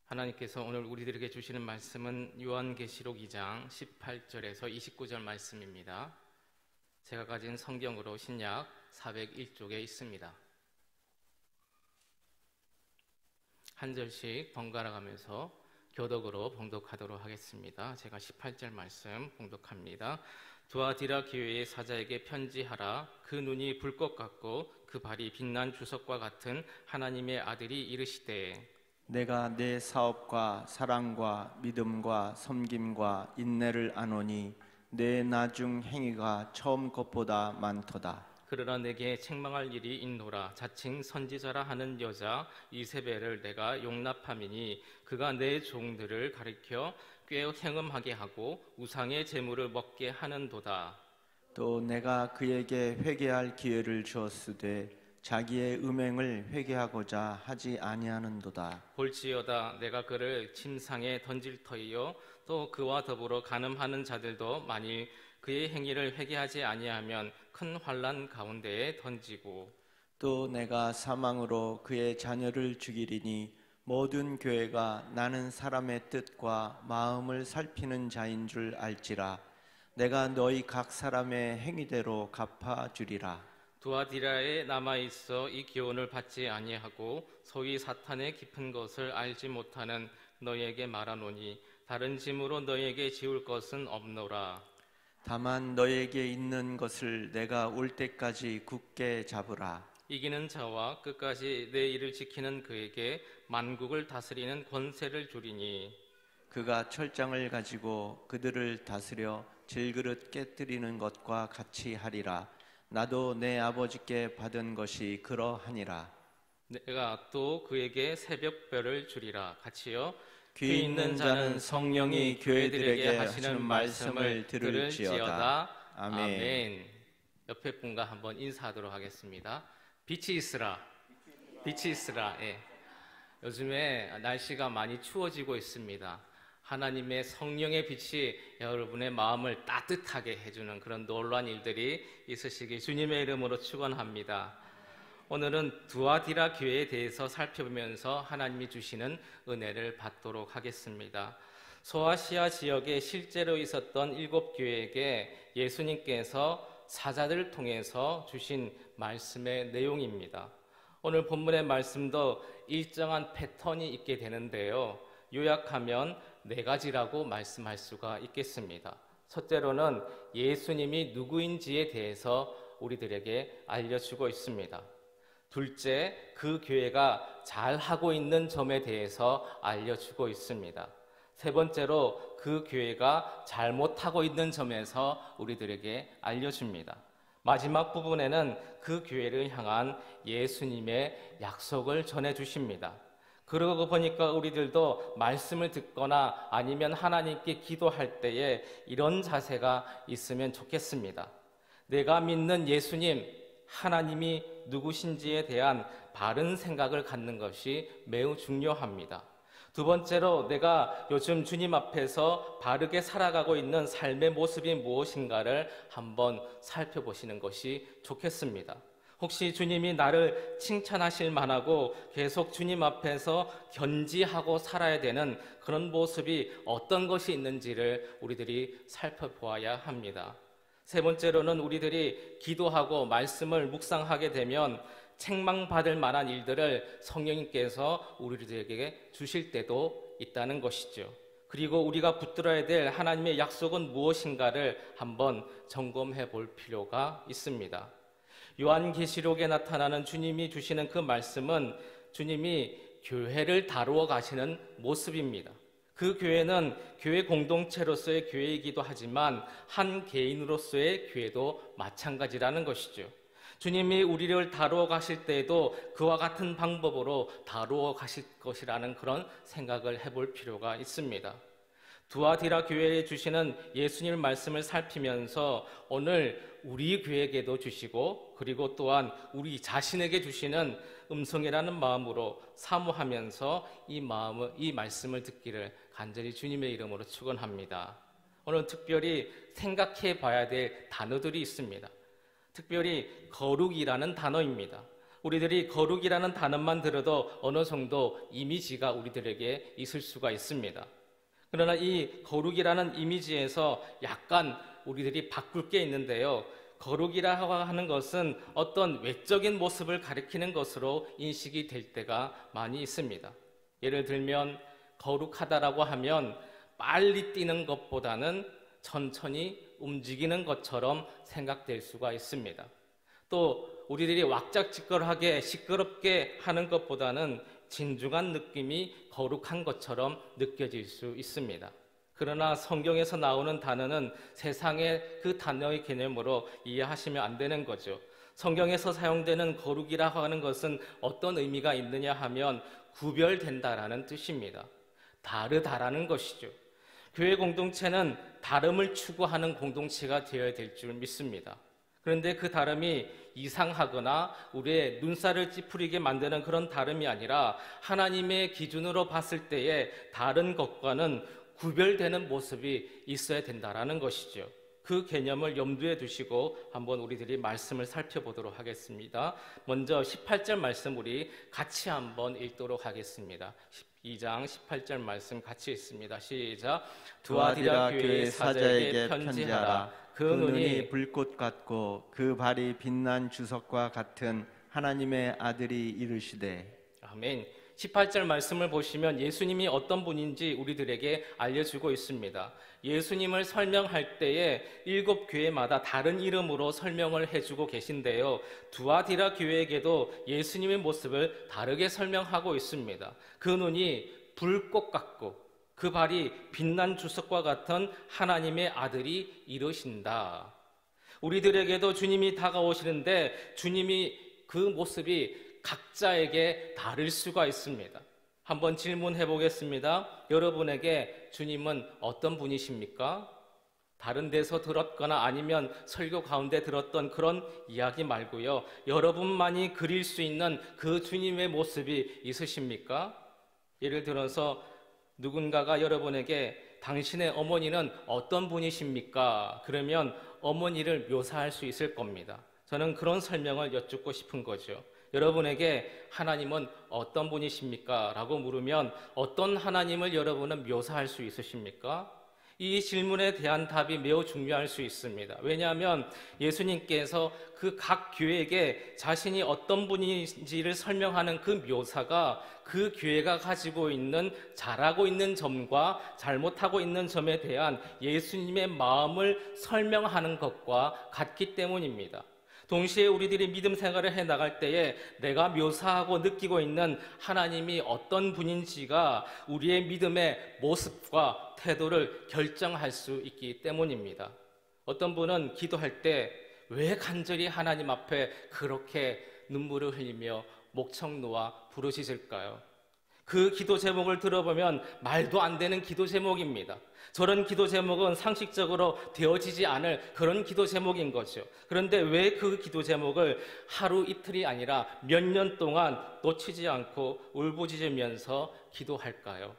하나님께서 오늘 우리들에게 주시는 말씀은 요한계시록 2장 18절에서 29절 말씀입니다. 제가 가진 성경으로 신약 401쪽에 있습니다. 한 절씩 번갈아 가면서 교독으로 봉독하도록 하겠습니다. 제가 18절 말씀 봉독합니다. 두아디라 교회의 사자에게 편지하라. 그 눈이 불꽃 같고 그 발이 빛난 주석과 같은 하나님의 아들이 이르시되, 내가 내 사업과 사랑과 믿음과 섬김과 인내를 아노니 내 나중 행위가 처음 것보다 많도다. 그러나 내게 책망할 일이 있노라. 자칭 선지자라 하는 여자 이세벨을 내가 용납함이니 그가 내 종들을 가리켜 꽤 행음하게 하고 우상의 제물을 먹게 하는도다. 또 내가 그에게 회개할 기회를 주었으되 자기의 음행을 회개하고자 하지 아니하는도다. 볼지어다 내가 그를 침상에 던질 터이요 또 그와 더불어 간음하는 자들도 만일 그의 행위를 회개하지 아니하면 큰 환난 가운데에 던지고, 또 내가 사망으로 그의 자녀를 죽이리니 모든 교회가 나는 사람의 뜻과 마음을 살피는 자인 줄 알지라. 내가 너희 각 사람의 행위대로 갚아주리라. 두아디라에 남아있어 이 교훈을 받지 아니하고 소위 사탄의 깊은 것을 알지 못하는 너희에게 말하노니 다른 짐으로 너희에게 지울 것은 없노라. 다만 너희에게 있는 것을 내가 올 때까지 굳게 잡으라. 이기는 자와 끝까지 내 일을 지키는 그에게 만국을 다스리는 권세를 주리니, 그가 철장을 가지고 그들을 다스려 질그릇 깨뜨리는 것과 같이 하리라. 나도 내 아버지께 받은 것이 그러하니라. 내가 또 그에게 새벽별을 주리라. 같이요. 귀 있는 자는 성령이 교회들에게 하시는 말씀을 들을지어다. 아멘. 옆에 분과 한번 인사하도록 하겠습니다. 빛이 있으라. 빛이 있으라. 예. 요즘에 날씨가 많이 추워지고 있습니다. 하나님의 성령의 빛이 여러분의 마음을 따뜻하게 해주는 그런 놀라운 일들이 있으시길 주님의 이름으로 축원합니다. 오늘은 두아디라 교회에 대해서 살펴보면서 하나님이 주시는 은혜를 받도록 하겠습니다. 소아시아 지역에 실제로 있었던 7교회에게 예수님께서 사자들을 통해서 주신 말씀의 내용입니다. 오늘 본문의 말씀도 일정한 패턴이 있게 되는데요. 요약하면 4가지라고 말씀할 수가 있겠습니다. 첫째로는 예수님이 누구인지에 대해서 우리들에게 알려주고 있습니다. 둘째, 그 교회가 잘하고 있는 점에 대해서 알려주고 있습니다. 세 번째로 그 교회가 잘못하고 있는 점에서 우리들에게 알려줍니다. 마지막 부분에는 그 교회를 향한 예수님의 약속을 전해주십니다. 그러고 보니까 우리들도 말씀을 듣거나 아니면 하나님께 기도할 때에 이런 자세가 있으면 좋겠습니다. 내가 믿는 예수님, 하나님이 누구신지에 대한 바른 생각을 갖는 것이 매우 중요합니다. 두 번째로 내가 요즘 주님 앞에서 바르게 살아가고 있는 삶의 모습이 무엇인가를 한번 살펴보시는 것이 좋겠습니다. 혹시 주님이 나를 칭찬하실 만하고 계속 주님 앞에서 견지하고 살아야 되는 그런 모습이 어떤 것이 있는지를 우리들이 살펴보아야 합니다. 세 번째로는 우리들이 기도하고 말씀을 묵상하게 되면 책망받을 만한 일들을 성령님께서 우리들에게 주실 때도 있다는 것이죠. 그리고 우리가 붙들어야 될 하나님의 약속은 무엇인가를 한번 점검해 볼 필요가 있습니다. 요한계시록에 나타나는 주님이 주시는 그 말씀은 주님이 교회를 다루어 가시는 모습입니다. 그 교회는 교회 공동체로서의 교회이기도 하지만 한 개인으로서의 교회도 마찬가지라는 것이죠. 주님이 우리를 다루어 가실 때에도 그와 같은 방법으로 다루어 가실 것이라는 그런 생각을 해볼 필요가 있습니다. 두아디라 교회에 주시는 예수님 말씀을 살피면서 오늘 우리 교회에게도 주시고 그리고 또한 우리 자신에게 주시는 음성이라는 마음으로 사모하면서 이 말씀을 듣기를 간절히 주님의 이름으로 축원합니다. 오늘 특별히 생각해 봐야 될 단어들이 있습니다. 특별히 거룩이라는 단어입니다. 우리들이 거룩이라는 단어만 들어도 어느 정도 이미지가 우리들에게 있을 수가 있습니다. 그러나 이 거룩이라는 이미지에서 약간 우리들이 바꿀 게 있는데요. 거룩이라고 하는 것은 어떤 외적인 모습을 가리키는 것으로 인식이 될 때가 많이 있습니다. 예를 들면 거룩하다라고 하면 빨리 뛰는 것보다는 천천히 움직이는 것처럼 생각될 수가 있습니다. 또 우리들이 왁작지껄하게 시끄럽게 하는 것보다는 진중한 느낌이 거룩한 것처럼 느껴질 수 있습니다. 그러나 성경에서 나오는 단어는 세상의 그 단어의 개념으로 이해하시면 안 되는 거죠. 성경에서 사용되는 거룩이라고 하는 것은 어떤 의미가 있느냐 하면 구별된다라는 뜻입니다. 다르다라는 것이죠. 교회 공동체는 다름을 추구하는 공동체가 되어야 될 줄 믿습니다. 그런데 그 다름이 이상하거나 우리의 눈살을 찌푸리게 만드는 그런 다름이 아니라 하나님의 기준으로 봤을 때에 다른 것과는 구별되는 모습이 있어야 된다라는 것이죠. 그 개념을 염두에 두시고 한번 우리들이 말씀을 살펴보도록 하겠습니다. 먼저 18절 말씀 우리 같이 한번 읽도록 하겠습니다. 2장 18절 말씀 같이 읽습니다. 시작. 두아디라 교회 사자에게 편지하라. 그 눈이 불꽃 같고 그 발이 빛난 주석과 같은 하나님의 아들이 이르시되. 아멘. 18절 말씀을 보시면 예수님이 어떤 분인지 우리들에게 알려주고 있습니다. 예수님을 설명할 때에 7교회마다 다른 이름으로 설명을 해주고 계신데요. 두아디라 교회에게도 예수님의 모습을 다르게 설명하고 있습니다. 그 눈이 불꽃 같고 그 발이 빛난 주석과 같은 하나님의 아들이 이르신다. 우리들에게도 주님이 다가오시는데 주님이 그 모습이 각자에게 다를 수가 있습니다. 한번 질문해 보겠습니다. 여러분에게 주님은 어떤 분이십니까? 다른 데서 들었거나 아니면 설교 가운데 들었던 그런 이야기 말고요. 여러분만이 그릴 수 있는 그 주님의 모습이 있으십니까? 예를 들어서 누군가가 여러분에게 당신의 어머니는 어떤 분이십니까? 그러면 어머니를 묘사할 수 있을 겁니다. 저는 그런 설명을 여쭙고 싶은 거죠. 여러분에게 하나님은 어떤 분이십니까? 라고 물으면 어떤 하나님을 여러분은 묘사할 수 있으십니까? 이 질문에 대한 답이 매우 중요할 수 있습니다. 왜냐하면 예수님께서 그 각 교회에게 자신이 어떤 분인지를 설명하는 그 묘사가 그 교회가 가지고 있는 잘하고 있는 점과 잘못하고 있는 점에 대한 예수님의 마음을 설명하는 것과 같기 때문입니다. 동시에 우리들이 믿음 생활을 해나갈 때에 내가 묘사하고 느끼고 있는 하나님이 어떤 분인지가 우리의 믿음의 모습과 태도를 결정할 수 있기 때문입니다. 어떤 분은 기도할 때 왜 간절히 하나님 앞에 그렇게 눈물을 흘리며 목청 놓아 부르짖을까요? 그 기도 제목을 들어보면 말도 안 되는 기도 제목입니다. 저런 기도 제목은 상식적으로 되어지지 않을 그런 기도 제목인 거죠. 그런데 왜 그 기도 제목을 하루 이틀이 아니라 몇 년 동안 놓치지 않고 울부짖으면서 기도할까요?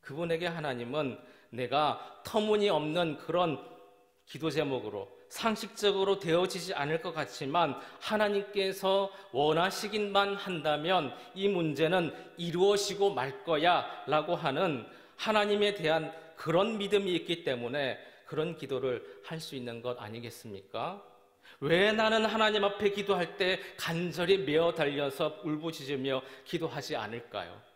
그분에게 하나님은 내가 터무니없는 그런 기도 제목으로 상식적으로 되어지지 않을 것 같지만 하나님께서 원하시긴만 한다면 이 문제는 이루어지고 말 거야 라고 하는 하나님에 대한 그런 믿음이 있기 때문에 그런 기도를 할 수 있는 것 아니겠습니까? 왜 나는 하나님 앞에 기도할 때 간절히 메어 달려서 울부짖으며 기도하지 않을까요?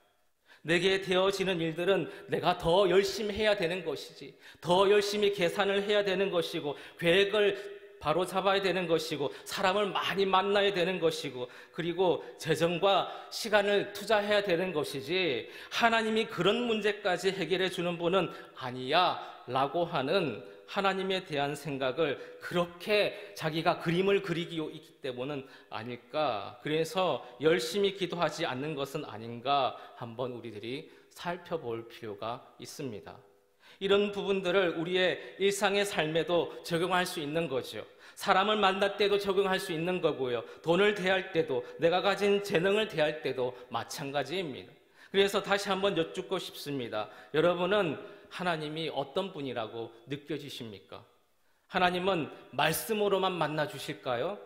내게 되어지는 일들은 내가 더 열심히 해야 되는 것이지, 더 열심히 계산을 해야 되는 것이고, 계획을 바로 잡아야 되는 것이고, 사람을 많이 만나야 되는 것이고, 그리고 재정과 시간을 투자해야 되는 것이지, 하나님이 그런 문제까지 해결해 주는 분은 아니야 라고 하는 하나님에 대한 생각을 그렇게 자기가 그림을 그리기 있기 때문은 아닐까. 그래서 열심히 기도하지 않는 것은 아닌가 한번 우리들이 살펴볼 필요가 있습니다. 이런 부분들을 우리의 일상의 삶에도 적용할 수 있는 거죠. 사람을 만날 때도 적용할 수 있는 거고요. 돈을 대할 때도, 내가 가진 재능을 대할 때도 마찬가지입니다. 그래서 다시 한번 여쭙고 싶습니다. 여러분은 하나님이 어떤 분이라고 느껴지십니까? 하나님은 말씀으로만 만나 주실까요?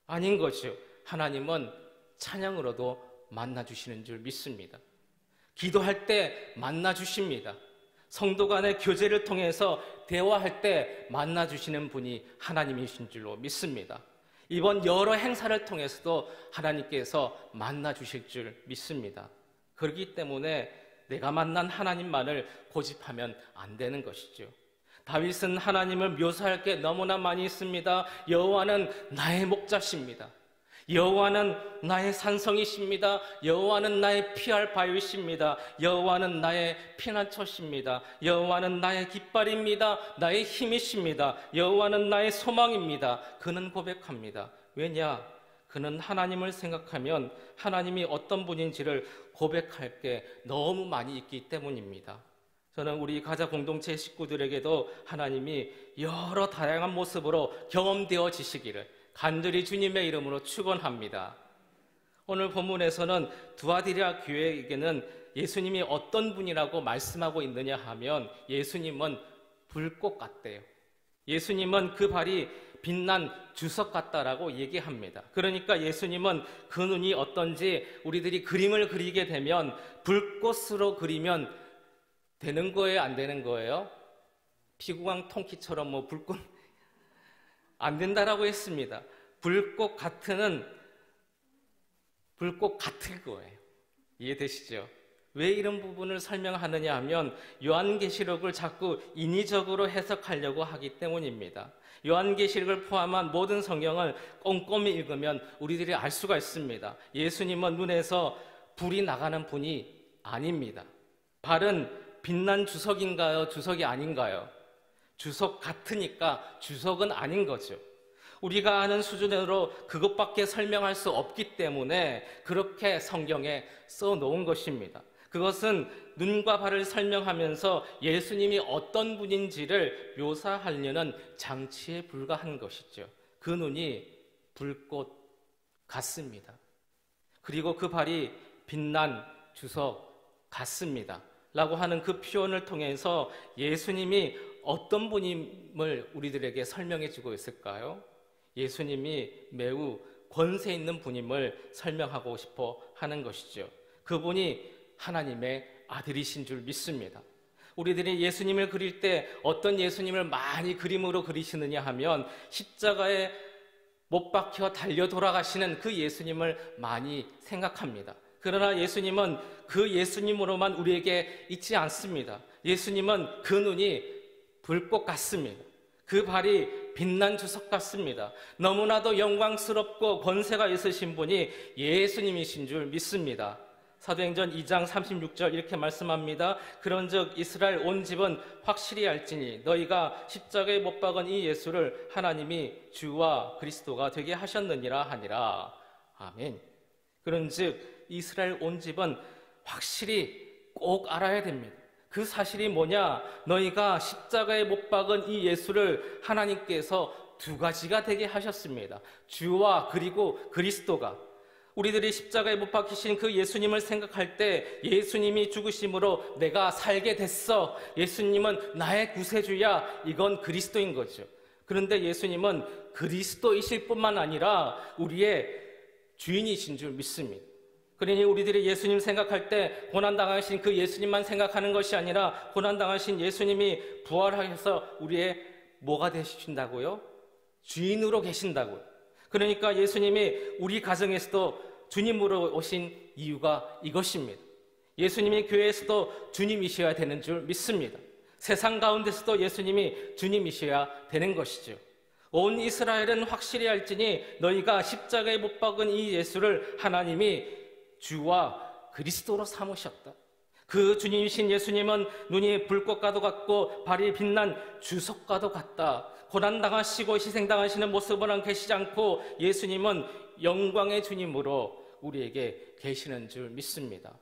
아닌 거죠. 하나님은 찬양으로도 만나주시는 줄 믿습니다. 기도할 때 만나주십니다. 성도 간의 교제를 통해서 대화할 때 만나주시는 분이 하나님이신 줄로 믿습니다. 이번 여러 행사를 통해서도 하나님께서 만나주실 줄 믿습니다. 그렇기 때문에 내가 만난 하나님만을 고집하면 안 되는 것이죠. 다윗은 하나님을 묘사할 게 너무나 많이 있습니다. 여호와는 나의 목자십니다. 여호와는 나의 산성이십니다. 여호와는 나의 피할 바위십니다. 여호와는 나의 피난처십니다. 여호와는 나의 깃발입니다. 나의 힘이십니다. 여호와는 나의 소망입니다. 그는 고백합니다. 왜냐? 그는 하나님을 생각하면 하나님이 어떤 분인지를 고백할 게 너무 많이 있기 때문입니다. 저는 우리 가자 공동체 식구들에게도 하나님이 여러 다양한 모습으로 경험되어지시기를 간절히 주님의 이름으로 축원합니다. 오늘 본문에서는 두아디라 교회에게는 예수님이 어떤 분이라고 말씀하고 있느냐 하면 예수님은 불꽃 같대요. 예수님은 그 발이 빛난 주석 같다라고 얘기합니다. 그러니까 예수님은 그 눈이 어떤지 우리들이 그림을 그리게 되면 불꽃으로 그리면 되는 거예요? 안 되는 거예요? 피구광 통키처럼 불꽃 안 된다라고 했습니다. 불꽃 같은 거예요. 이해되시죠? 왜 이런 부분을 설명하느냐 하면 요한계시록을 자꾸 인위적으로 해석하려고 하기 때문입니다. 요한계시록을 포함한 모든 성경을 꼼꼼히 읽으면 우리들이 알 수가 있습니다. 예수님은 눈에서 불이 나가는 분이 아닙니다. 발은 빛난 주석인가요? 주석이 아닌가요? 주석 같으니까 주석은 아닌 거죠. 우리가 아는 수준으로 그것밖에 설명할 수 없기 때문에 그렇게 성경에 써놓은 것입니다. 그것은 눈과 발을 설명하면서 예수님이 어떤 분인지를 묘사하려는 장치에 불과한 것이죠. 그 눈이 불꽃 같습니다. 그리고 그 발이 빛난 주석 같습니다. 라고 하는 그 표현을 통해서 예수님이 어떤 분임을 우리들에게 설명해 주고 있을까요? 예수님이 매우 권세 있는 분임을 설명하고 싶어 하는 것이죠. 그분이 하나님의 아들이신 줄 믿습니다. 우리들이 예수님을 그릴 때 어떤 예수님을 많이 그림으로 그리시느냐 하면 십자가에 못 박혀 달려 돌아가시는 그 예수님을 많이 생각합니다. 그러나 예수님은 그 예수님으로만 우리에게 있지 않습니다. 예수님은 그 눈이 불꽃 같습니다. 그 발이 빛난 주석 같습니다. 너무나도 영광스럽고 권세가 있으신 분이 예수님이신 줄 믿습니다. 사도행전 2장 36절 이렇게 말씀합니다. 그런즉 이스라엘 온 집은 확실히 알지니 너희가 십자가에 못 박은 이 예수를 하나님이 주와 그리스도가 되게 하셨느니라 하니라. 아멘. 그런즉 이스라엘 온 집은 확실히 꼭 알아야 됩니다. 그 사실이 뭐냐? 너희가 십자가에 못 박은 이 예수를 하나님께서 두 가지가 되게 하셨습니다. 주와 그리고 그리스도가. 우리들이 십자가에 못 박히신 그 예수님을 생각할 때 예수님이 죽으심으로 내가 살게 됐어. 예수님은 나의 구세주야. 이건 그리스도인 거죠. 그런데 예수님은 그리스도이실 뿐만 아니라 우리의 주인이신 줄 믿습니다. 그러니 우리들이 예수님 생각할 때 고난당하신 그 예수님만 생각하는 것이 아니라 고난당하신 예수님이 부활하셔서 우리의 뭐가 되신다고요? 주인으로 계신다고요. 그러니까 예수님이 우리 가정에서도 주님으로 오신 이유가 이것입니다. 예수님이 교회에서도 주님이셔야 되는 줄 믿습니다. 세상 가운데서도 예수님이 주님이셔야 되는 것이죠. 온 이스라엘은 확실히 알지니 너희가 십자가에 못 박은 이 예수를 하나님이 주와 그리스도로 삼으셨다. 그 주님이신 예수님은 눈이 불꽃과도 같고 발이 빛난 주석과도 같다. 고난당하시고 희생당하시는 모습은 계시지 않고 예수님은 영광의 주님으로 우리에게 계시는 줄 믿습니다.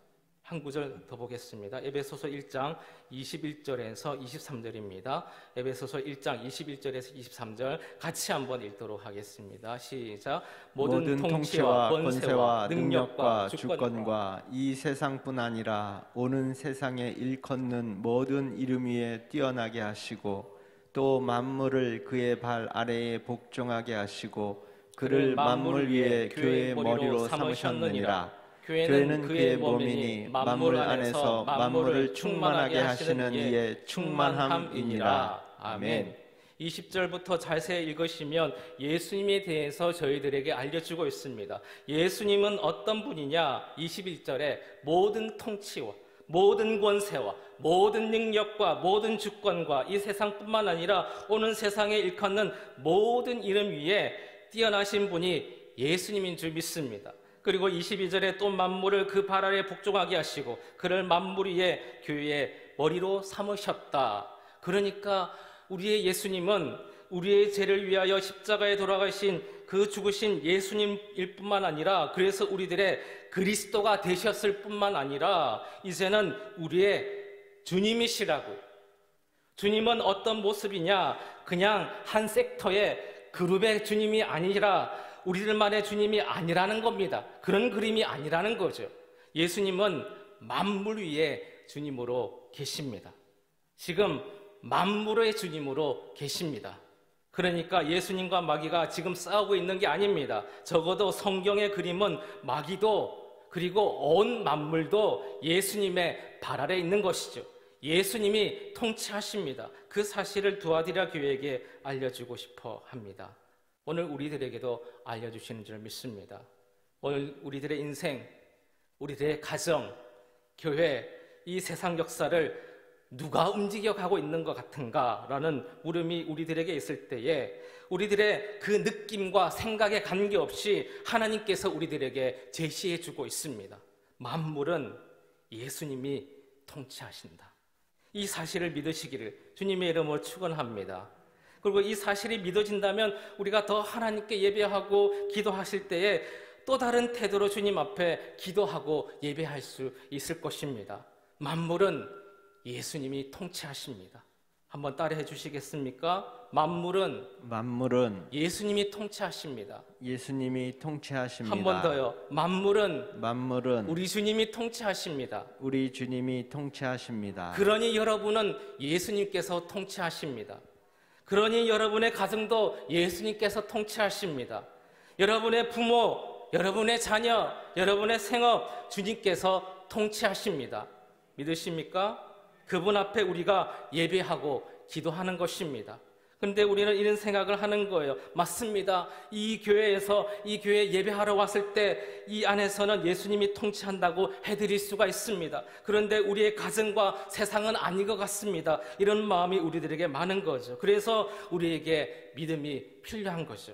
한 구절 더 보겠습니다. 에베소서 1장 21절에서 23절입니다. 에베소서 1장 21절에서 23절 같이 한번 읽도록 하겠습니다. 시작. 모든 통치와 권세와 능력과 주권과 이 세상뿐 아니라 오는 세상에 일컫는 모든 이름 위에 뛰어나게 하시고 또 만물을 그의 발 아래에 복종하게 하시고 그를 만물 위에 교회의 머리로 삼으셨느니라. 교회는 그의 몸이니 만물 안에서 만물을 충만하게 하시는 이의 충만함이니라. 아멘. 20절부터 자세히 읽으시면 예수님에 대해서 저희들에게 알려주고 있습니다. 예수님은 어떤 분이냐? 21절에 모든 통치와 모든 권세와 모든 능력과 모든 주권과 이 세상뿐만 아니라 오는 세상에 일컫는 모든 이름 위에 뛰어나신 분이 예수님인 줄 믿습니다. 그리고 22절에 또 만물을 그 발 아래 복종하게 하시고 그를 만물 위에 교회의 머리로 삼으셨다. 그러니까 우리의 예수님은 우리의 죄를 위하여 십자가에 돌아가신 그 죽으신 예수님일 뿐만 아니라 그래서 우리들의 그리스도가 되셨을 뿐만 아니라 이제는 우리의 주님이시라고요. 주님은 어떤 모습이냐? 그냥 한 섹터의 그룹의 주님이 아니라 우리들만의 주님이 아니라는 겁니다. 그런 그림이 아니라는 거죠. 예수님은 만물 위에 주님으로 계십니다. 지금 만물의 주님으로 계십니다. 그러니까 예수님과 마귀가 지금 싸우고 있는 게 아닙니다. 적어도 성경의 그림은 마귀도 그리고 온 만물도 예수님의 발 아래 있는 것이죠. 예수님이 통치하십니다. 그 사실을 두아디라 교회에게 알려주고 싶어 합니다. 오늘 우리들에게도 알려주시는 줄 믿습니다. 오늘 우리들의 인생, 우리들의 가정, 교회, 이 세상 역사를 누가 움직여가고 있는 것 같은가? 라는 물음이 우리들에게 있을 때에 우리들의 그 느낌과 생각에 관계없이 하나님께서 우리들에게 제시해주고 있습니다. 만물은 예수님이 통치하신다. 이 사실을 믿으시기를 주님의 이름으로 축원합니다. 그리고 이 사실이 믿어진다면 우리가 더 하나님께 예배하고 기도하실 때에 또 다른 태도로 주님 앞에 기도하고 예배할 수 있을 것입니다. 만물은 예수님이 통치하십니다. 한번 따라해 주시겠습니까? 만물은 예수님이 통치하십니다. 예수님이 통치하십니다. 한 번 더요. 만물은 우리 주님이 통치하십니다. 우리 주님이 통치하십니다. 그러니 여러분은 예수님께서 통치하십니다. 그러니 여러분의 가정도 예수님께서 통치하십니다. 여러분의 부모, 여러분의 자녀, 여러분의 생업 주님께서 통치하십니다. 믿으십니까? 그분 앞에 우리가 예배하고 기도하는 것입니다. 그런데 우리는 이런 생각을 하는 거예요. 맞습니다. 이 교회에서 이 교회 예배하러 왔을 때 이 안에서는 예수님이 통치한다고 해드릴 수가 있습니다. 그런데 우리의 가정과 세상은 아닌 것 같습니다. 이런 마음이 우리들에게 많은 거죠. 그래서 우리에게 믿음이 필요한 거죠.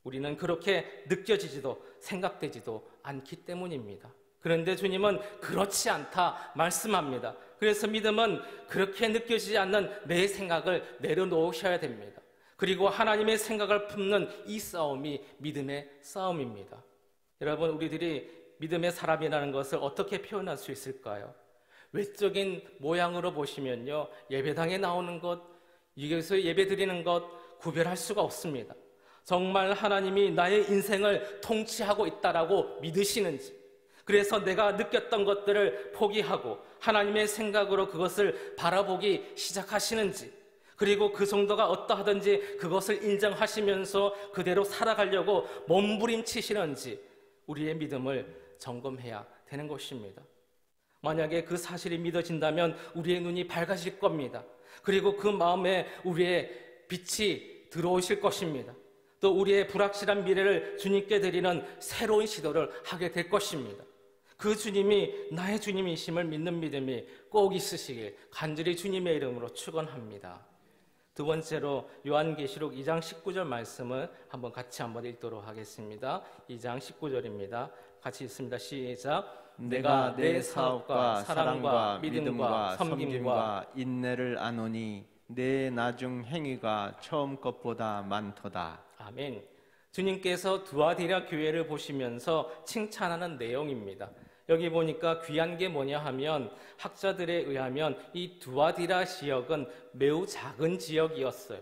우리는 그렇게 느껴지지도 생각되지도 않기 때문입니다. 그런데 주님은 그렇지 않다 말씀합니다. 그래서 믿음은 그렇게 느껴지지 않는 내 생각을 내려놓으셔야 됩니다. 그리고 하나님의 생각을 품는 이 싸움이 믿음의 싸움입니다. 여러분, 우리들이 믿음의 사람이라는 것을 어떻게 표현할 수 있을까요? 외적인 모양으로 보시면요, 예배당에 나오는 것, 여기서 예배드리는 것 구별할 수가 없습니다. 정말 하나님이 나의 인생을 통치하고 있다라고 믿으시는지, 그래서 내가 느꼈던 것들을 포기하고 하나님의 생각으로 그것을 바라보기 시작하시는지, 그리고 그 정도가 어떠하든지 그것을 인정하시면서 그대로 살아가려고 몸부림치시는지 우리의 믿음을 점검해야 되는 것입니다. 만약에 그 사실이 믿어진다면 우리의 눈이 밝아질 겁니다. 그리고 그 마음에 우리의 빛이 들어오실 것입니다. 또 우리의 불확실한 미래를 주님께 드리는 새로운 시도를 하게 될 것입니다. 그 주님이 나의 주님이심을 믿는 믿음이 꼭 있으시길 간절히 주님의 이름으로 축원합니다. 두 번째로 요한계시록 2장 19절 말씀을 같이 읽도록 하겠습니다. 2장 19절입니다. 같이 읽습니다. 시작. 내가 내 사업과 사랑과 믿음과 섬김과 인내를 아노니 내 나중 행위가 처음 것보다 많도다. 아멘. 주님께서 두아디라 교회를 보시면서 칭찬하는 내용입니다. 여기 보니까 귀한 게 뭐냐 하면 학자들에 의하면 이 두아디라 지역은 매우 작은 지역이었어요.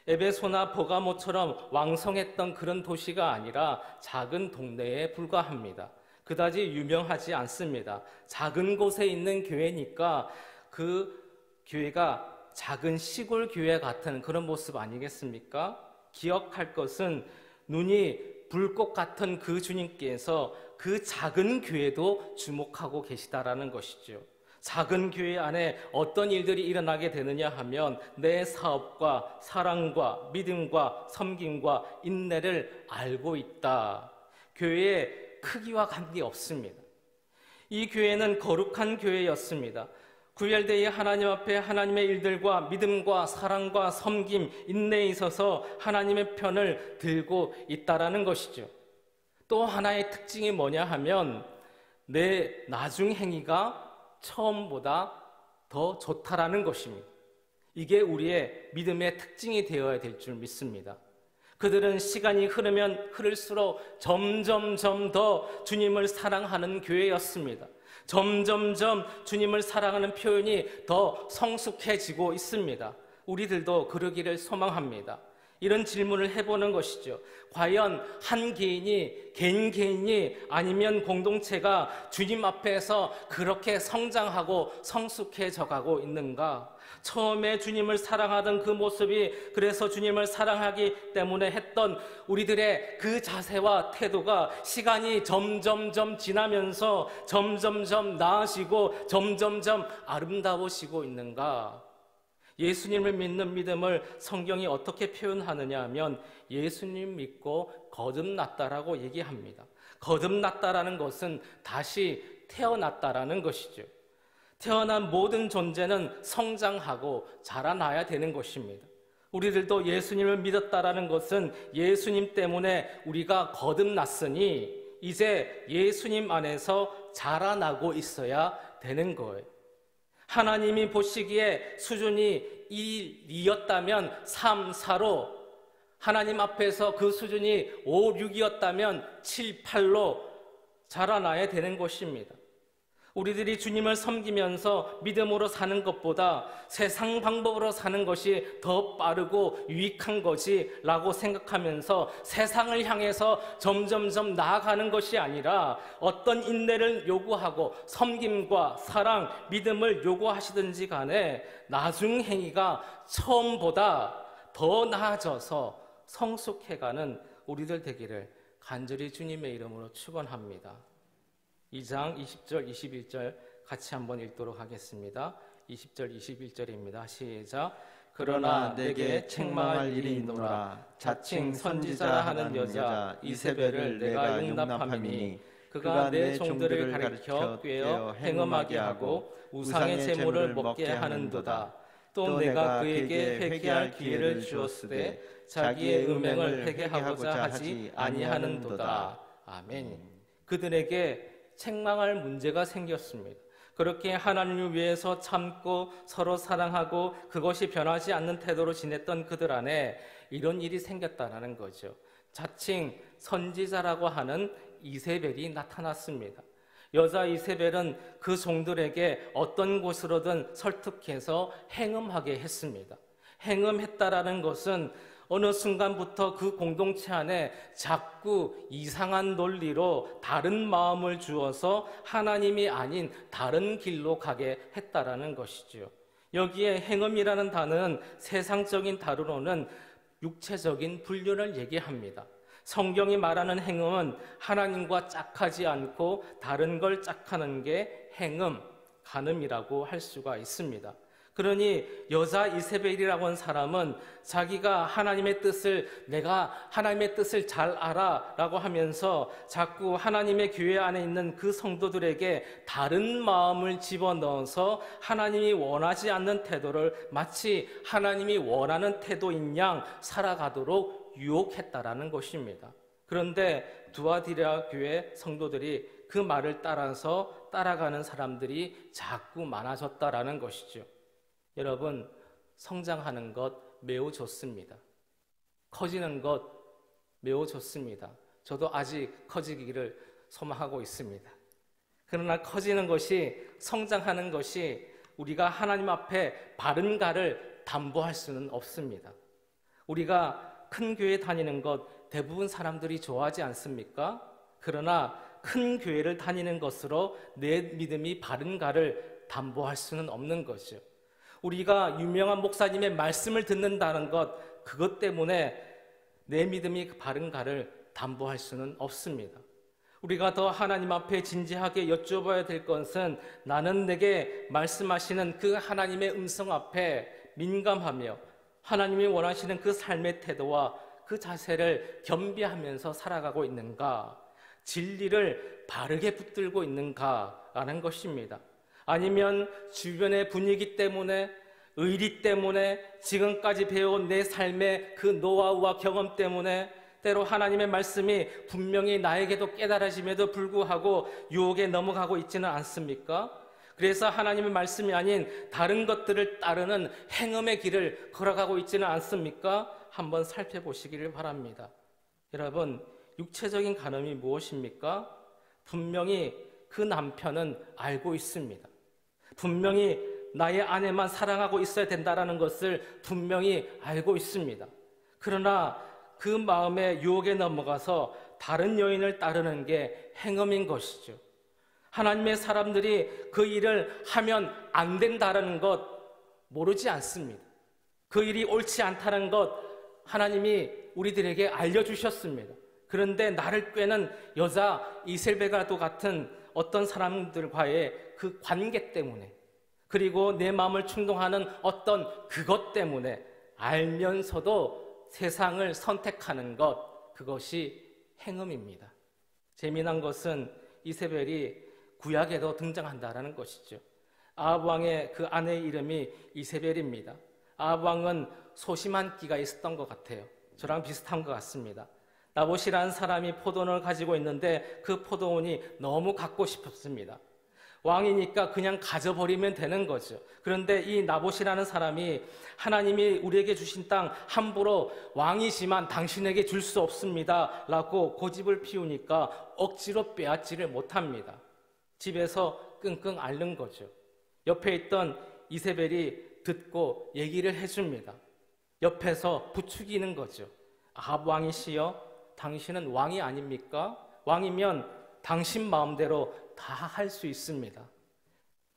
에베소나 버가모처럼 왕성했던 그런 도시가 아니라 작은 동네에 불과합니다. 그다지 유명하지 않습니다. 작은 곳에 있는 교회니까 그 교회가 작은 시골 교회 같은 그런 모습 아니겠습니까? 기억할 것은 눈이 불꽃 같은 그 주님께서 그 작은 교회도 주목하고 계시다라는 것이죠. 작은 교회 안에 어떤 일들이 일어나게 되느냐 하면 내 사업과 사랑과 믿음과 섬김과 인내를 알고 있다. 교회의 크기와 관계없습니다. 이 교회는 거룩한 교회였습니다. 구별되이 하나님 앞에 하나님의 일들과 믿음과 사랑과 섬김, 인내에 있어서 하나님의 편을 들고 있다라는 것이죠. 또 하나의 특징이 뭐냐 하면 내 나중 행위가 처음보다 더 좋다라는 것입니다. 이게 우리의 믿음의 특징이 되어야 될 줄 믿습니다. 그들은 시간이 흐르면 흐를수록 점점점 더 주님을 사랑하는 교회였습니다. 점점점 주님을 사랑하는 표현이 더 성숙해지고 있습니다. 우리들도 그러기를 소망합니다. 이런 질문을 해보는 것이죠. 과연 한 개인이 아니면 공동체가 주님 앞에서 그렇게 성장하고 성숙해져 가고 있는가? 처음에 주님을 사랑하던 그 모습이 그래서 주님을 사랑하기 때문에 했던 우리들의 그 자세와 태도가 시간이 점점점 지나면서 점점점 나아지고 점점점 아름다워지고 있는가? 예수님을 믿는 믿음을 성경이 어떻게 표현하느냐 하면 예수님 믿고 거듭났다라고 얘기합니다. 거듭났다라는 것은 다시 태어났다라는 것이죠. 태어난 모든 존재는 성장하고 자라나야 되는 것입니다. 우리들도 예수님을 믿었다라는 것은 예수님 때문에 우리가 거듭났으니 이제 예수님 안에서 자라나고 있어야 되는 거예요. 하나님이 보시기에 수준이 1, 2였다면 3, 4로, 하나님 앞에서 그 수준이 5, 6이었다면 7, 8로 자라나야 되는 것입니다. 우리들이 주님을 섬기면서 믿음으로 사는 것보다 세상 방법으로 사는 것이 더 빠르고 유익한 것이라고 생각하면서 세상을 향해서 점점점 나아가는 것이 아니라 어떤 인내를 요구하고 섬김과 사랑, 믿음을 요구하시든지 간에 나중 행위가 처음보다 더 나아져서 성숙해가는 우리들 되기를 간절히 주님의 이름으로 축원합니다. 2장 20절, 21절 같이 한번 읽도록 하겠습니다. 20절, 21절입니다. 시작. 그러나 내게 책망할 일이 있노라. 자칭 선지자라 하는 여자 이세벨을 내가 용납함이니 그가 내 종들을 가리켜 꾀어 행음하게 하고 우상의 제물을 먹게 하는도다. 또 내가 그에게 회개할 기회를 주었으되 자기의 음행을 회개하고자 하지 아니하는도다. 아멘. 그들에게 책망할 문제가 생겼습니다. 그렇게 하나님을 위해서 참고 서로 사랑하고 그것이 변하지 않는 태도로 지냈던 그들 안에 이런 일이 생겼다는 거죠. 자칭 선지자라고 하는 이세벨이 나타났습니다. 여자 이세벨은 그 종들에게 어떤 곳으로든 설득해서 행음하게 했습니다. 행음했다라는 것은 어느 순간부터 그 공동체 안에 자꾸 이상한 논리로 다른 마음을 주어서 하나님이 아닌 다른 길로 가게 했다라는 것이죠. 여기에 행음이라는 단어는 세상적인 단어로는 육체적인 불륜을 얘기합니다. 성경이 말하는 행음은 하나님과 짝하지 않고 다른 걸 짝하는 게 행음, 간음이라고 할 수가 있습니다. 그러니 여자 이세벨이라고 하는 사람은 자기가 하나님의 뜻을 내가 하나님의 뜻을 잘 알아 라고 하면서 자꾸 하나님의 교회 안에 있는 그 성도들에게 다른 마음을 집어넣어서 하나님이 원하지 않는 태도를 마치 하나님이 원하는 태도인 양 살아가도록 유혹했다라는 것입니다. 그런데 두아디라 교회 성도들이 그 말을 따라서 따라가는 사람들이 자꾸 많아졌다라는 것이죠. 여러분, 성장하는 것 매우 좋습니다. 커지는 것 매우 좋습니다. 저도 아직 커지기를 소망하고 있습니다. 그러나 커지는 것이, 성장하는 것이 우리가 하나님 앞에 바른가를 담보할 수는 없습니다. 우리가 큰 교회 다니는 것 대부분 사람들이 좋아하지 않습니까? 그러나 큰 교회를 다니는 것으로 내 믿음이 바른가를 담보할 수는 없는 거죠. 우리가 유명한 목사님의 말씀을 듣는다는 것, 그것 때문에 내 믿음이 바른가를 담보할 수는 없습니다. 우리가 더 하나님 앞에 진지하게 여쭤봐야 될 것은 나는 내게 말씀하시는 그 하나님의 음성 앞에 민감하며 하나님이 원하시는 그 삶의 태도와 그 자세를 겸비하면서 살아가고 있는가, 진리를 바르게 붙들고 있는가라는 것입니다. 아니면 주변의 분위기 때문에, 의리 때문에, 지금까지 배워온 내 삶의 그 노하우와 경험 때문에 때로 하나님의 말씀이 분명히 나에게도 깨달아짐에도 불구하고 유혹에 넘어가고 있지는 않습니까? 그래서 하나님의 말씀이 아닌 다른 것들을 따르는 행음의 길을 걸어가고 있지는 않습니까? 한번 살펴보시기를 바랍니다. 여러분, 육체적인 간음이 무엇입니까? 분명히 그 남편은 알고 있습니다. 분명히 나의 아내만 사랑하고 있어야 된다는 것을 분명히 알고 있습니다. 그러나 그 마음의 유혹에 넘어가서 다른 여인을 따르는 게 행음인 것이죠. 하나님의 사람들이 그 일을 하면 안 된다는 것 모르지 않습니다. 그 일이 옳지 않다는 것 하나님이 우리들에게 알려주셨습니다. 그런데 나를 꾀는 여자 이셀벨과도 같은 어떤 사람들과의 그 관계 때문에, 그리고 내 마음을 충동하는 어떤 그것 때문에 알면서도 세상을 선택하는 것, 그것이 행음입니다. 재미난 것은 이세벨이 구약에도 등장한다는 것이죠. 아합 왕의 그 아내의 이름이 이세벨입니다. 아합 왕은 소심한 끼가 있었던 것 같아요. 저랑 비슷한 것 같습니다. 나봇이라는 사람이 포도원을 가지고 있는데 그 포도원이 너무 갖고 싶었습니다. 왕이니까 그냥 가져버리면 되는 거죠. 그런데 이 나봇이라는 사람이 하나님이 우리에게 주신 땅 함부로 왕이지만 당신에게 줄 수 없습니다 라고 고집을 피우니까 억지로 빼앗지를 못합니다. 집에서 끙끙 앓는 거죠. 옆에 있던 이세벨이 듣고 얘기를 해줍니다. 옆에서 부추기는 거죠. 아합 왕이시여, 당신은 왕이 아닙니까? 왕이면 당신 마음대로 다 할 수 있습니다.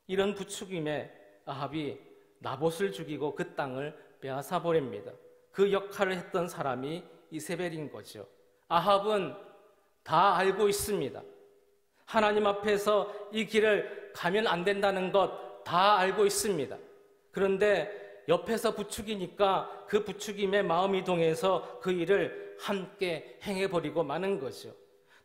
이런 부추김에 아합이 나봇을 죽이고 그 땅을 빼앗아 버립니다. 그 역할을 했던 사람이 이세벨인 거죠. 아합은 다 알고 있습니다. 하나님 앞에서 이 길을 가면 안 된다는 것 다 알고 있습니다. 그런데 옆에서 부추기니까 그 부추김에 마음이 동해서 그 일을 함께 행해버리고 마는 거죠.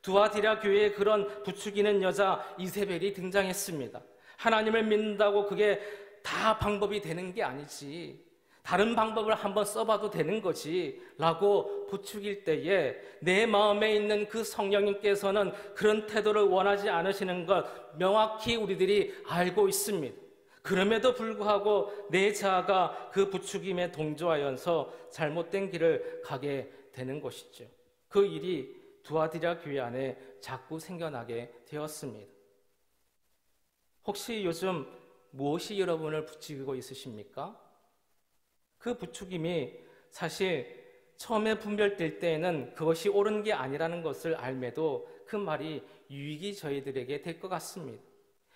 두아디라 교회에 그런 부추기는 여자 이세벨이 등장했습니다. 하나님을 믿는다고 그게 다 방법이 되는 게 아니지, 다른 방법을 한번 써봐도 되는 거지 라고 부추길 때에 내 마음에 있는 그 성령님께서는 그런 태도를 원하지 않으시는 것 명확히 우리들이 알고 있습니다. 그럼에도 불구하고 내 자아가 그 부추김에 동조하여서 잘못된 길을 가게 되는 것이죠. 그 일이 두아디라 교회 안에 자꾸 생겨나게 되었습니다. 혹시 요즘 무엇이 여러분을 부추기고 있으십니까? 그 부추김이 사실 처음에 분별될 때에는 그것이 옳은 게 아니라는 것을 알매도 그 말이 유익이 저희들에게 될 것 같습니다.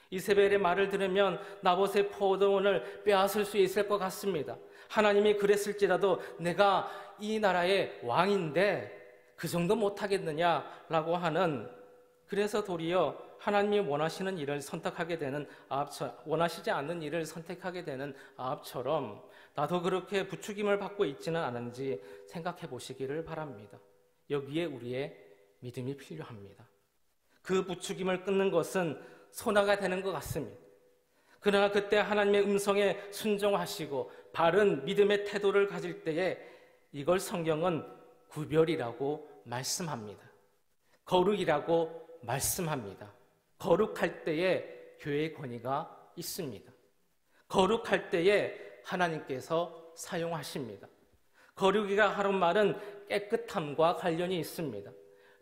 이세벨의 말을 들으면 나봇의 포도원을 빼앗을 수 있을 것 같습니다. 하나님이 그랬을지라도 내가 이 나라의 왕인데 그 정도 못하겠느냐라고 하는, 그래서 도리어 하나님이 원하시는 일을 선택하게 되는 아합처럼, 원하시지 않는 일을 선택하게 되는 아합처럼 나도 그렇게 부추김을 받고 있지는 않은지 생각해 보시기를 바랍니다. 여기에 우리의 믿음이 필요합니다. 그 부추김을 끊는 것은 소나가 되는 것 같습니다. 그러나 그때 하나님의 음성에 순종하시고 바른 믿음의 태도를 가질 때에 이걸 성경은 구별이라고 말씀합니다. 거룩이라고 말씀합니다. 거룩할 때에 교회의 권위가 있습니다. 거룩할 때에 하나님께서 사용하십니다. 거룩이라 하는 말은 깨끗함과 관련이 있습니다.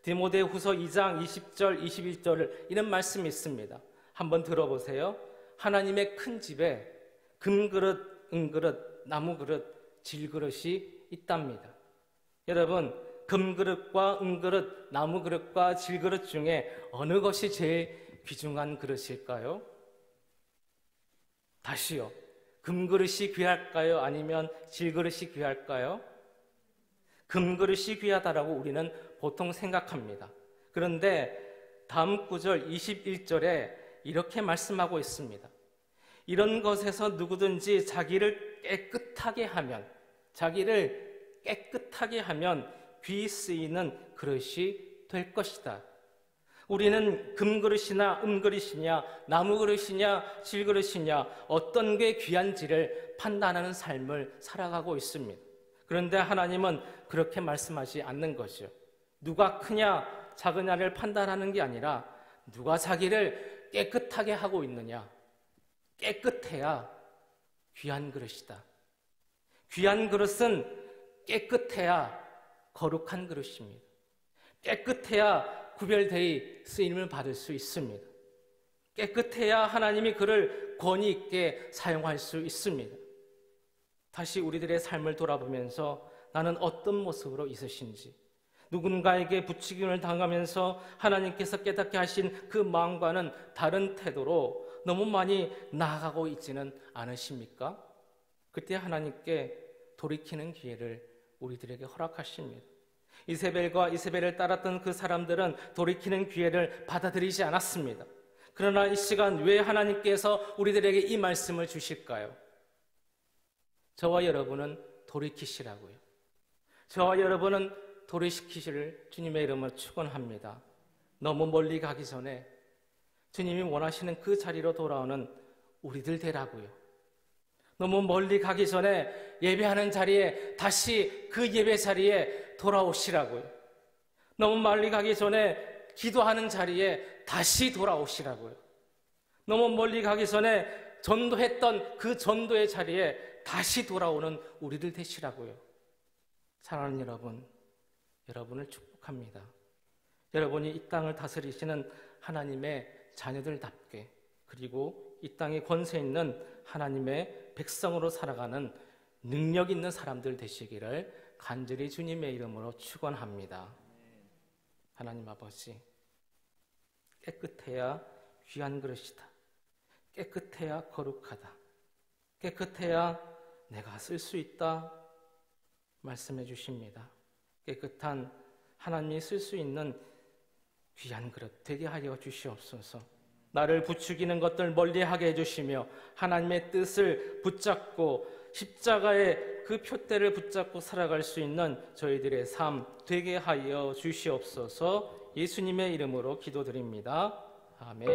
디모데후서 2장 20절 21절을 이런 말씀이 있습니다. 한번 들어보세요. 하나님의 큰 집에 금그릇, 은그릇, 나무그릇, 질그릇이 있답니다. 여러분, 금그릇과 은그릇, 나무그릇과 질그릇 중에 어느 것이 제일 귀중한 그릇일까요? 다시요. 금그릇이 귀할까요? 아니면 질그릇이 귀할까요? 금그릇이 귀하다라고 우리는 보통 생각합니다. 그런데 다음 구절 21절에 이렇게 말씀하고 있습니다. 이런 것에서 누구든지 자기를 깨끗하게 하면 귀 쓰이는 그릇이 될 것이다. 우리는 금그릇이나 은그릇이냐, 나무그릇이냐, 질그릇이냐, 어떤 게 귀한지를 판단하는 삶을 살아가고 있습니다. 그런데 하나님은 그렇게 말씀하지 않는 것이요. 누가 크냐, 작으냐를 판단하는 게 아니라 누가 자기를 깨끗하게 하고 있느냐, 깨끗해야 귀한 그릇이다. 귀한 그릇은 깨끗해야 거룩한 그릇입니다. 깨끗해야 구별되이 쓰임을 받을 수 있습니다. 깨끗해야 하나님이 그를 권위 있게 사용할 수 있습니다. 다시 우리들의 삶을 돌아보면서 나는 어떤 모습으로 있으신지, 누군가에게 부추김을 당하면서 하나님께서 깨닫게 하신 그 마음과는 다른 태도로 너무 많이 나아가고 있지는 않으십니까? 그때 하나님께 돌이키는 기회를 우리들에게 허락하십니다. 이세벨과 이세벨을 따랐던 그 사람들은 돌이키는 기회를 받아들이지 않았습니다. 그러나 이 시간 왜 하나님께서 우리들에게 이 말씀을 주실까요? 저와 여러분은 돌이키시라고요. 저와 여러분은 돌이키시를 주님의 이름으로 축원합니다. 너무 멀리 가기 전에 주님이 원하시는 그 자리로 돌아오는 우리들 되라고요. 너무 멀리 가기 전에 예배하는 자리에 다시 그 예배 자리에 돌아오시라고요. 너무 멀리 가기 전에 기도하는 자리에 다시 돌아오시라고요. 너무 멀리 가기 전에 전도했던 그 전도의 자리에 다시 돌아오는 우리들 되시라고요. 사랑하는 여러분, 여러분을 축복합니다. 여러분이 이 땅을 다스리시는 하나님의 자녀들답게, 그리고 이 땅에 권세 있는 하나님의 백성으로 살아가는 능력 있는 사람들 되시기를 간절히 주님의 이름으로 축원합니다. 하나님 아버지, 깨끗해야 귀한 그릇이다. 깨끗해야 거룩하다. 깨끗해야 내가 쓸 수 있다 말씀해 주십니다. 깨끗한 하나님이 쓸 수 있는 귀한 그릇 되게 하여 주시옵소서. 나를 부추기는 것들 멀리하게 해주시며 하나님의 뜻을 붙잡고 십자가의 그 표대를 붙잡고 살아갈 수 있는 저희들의 삶 되게 하여 주시옵소서. 예수님의 이름으로 기도드립니다. 아멘.